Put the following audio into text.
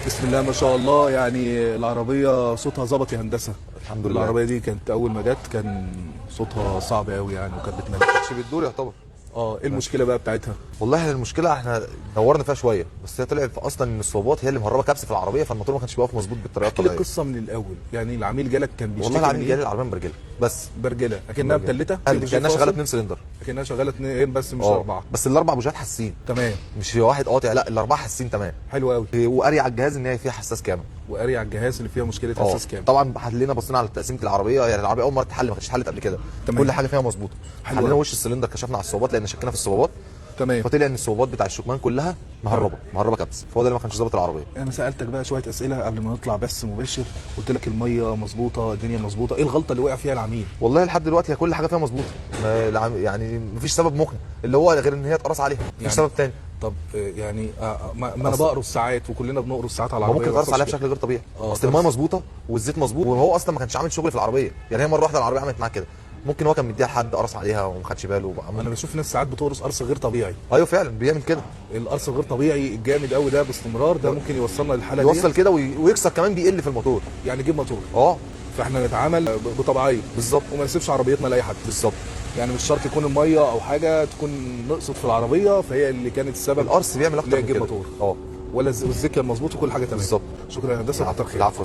بسم الله ما شاء الله. يعني العربية صوتها ظبط يا هندسة. الحمد لله. العربية دي كانت أول ما جت كان صوتها صعب قوي يعني، وكانت بتملك. مش بتدور يعتبر. ايه المشكلة بقى بتاعتها؟ والله المشكله احنا دورنا فيها شويه، بس هي طلعت اصلا ان الصوابات هي اللي مهربه كبس في العربيه، فالموتور ما كانش بيقف مظبوط بالطريقه احكي لي الطبيعيه. القصة من الأول. يعني العميل جالك كان بيشتكي والله العميل من جالي إيه؟ العربيه مبرجله بس. برجلة أكنها متلتة؟ كانها شغاله 2 سلندر. أكنها شغالة 2 بس مش 4. بس الاربع بوجات حاسين، تمام. مش واحد قاطع، لا الاربعه حاسين تمام. حلو قوي. وقاري على الجهاز ان هي فيها حساس كامل. وقاري على الجهاز اللي فيها مشكلة حساس كام؟ طبعا حلينا بصينا على تقسيمه العربيه، يعني العربيه اول مره تتحل، ما كانتش اتحلت قبل كده. تمام. كل حاجه فيها مظبوطه. حلو حلينا أوي. وش السلندر، كشفنا على الصوابات لان شكينا في الصوابات. تمام. فطلع ان الصوابات بتاع الشكمان كلها مهربه كبس، فهو ده اللي ما كانش ظابط العربيه. انا سالتك بقى شويه اسئله قبل ما نطلع بس مباشر. قلت لك الميه مظبوطه، الدنيا مظبوطه، ايه الغلطه اللي وقع فيها العميل؟ والله لحد دلوقتي هي كل حاجه فيها مظبوطه، يعني مفيش سبب مقنع اللي هو غير ان هي اتقرص عليها، مفيش يعني سبب تاني. طب ما انا بقرص ساعات وكلنا بنقرص ساعات على ما العربيه. ممكن يقرص عليها بشكل غير طبيعي. اصل قرص. المايه مظبوطه والزيت مظبوط، وهو اصلا ما كانش عامل شغل في العربيه، يعني هي مره واحده العربيه عملت معاه كده. ممكن هو كان مديها لحد قرص عليها وما خدش باله وبقى انا بشوف ناس ساعات بتقرص قرص غير طبيعي. ايوه فعلا بيعمل كده. القرص الغير طبيعي الجامد قوي ده باستمرار ده ممكن يوصلنا للحاله دي. يوصل كده ويكسر كمان، بيقل في الموتور. يعني جيب موتور. اه فاحنا نتعامل بطبيعيه بالظبط. وما نسيبش عربيتنا لاي حد. بالظبط. يعني مش شرط يكون الميه او حاجه تكون نقصت في العربيه فهي اللي كانت السبب. القرص بيعمل اللي اكتر هي من تجيب كده. موتور. ولا والزيت كان مظبوط وكل حاجه تمام. بالظبط. شكرا يا هندسه، كتر خير. العفو.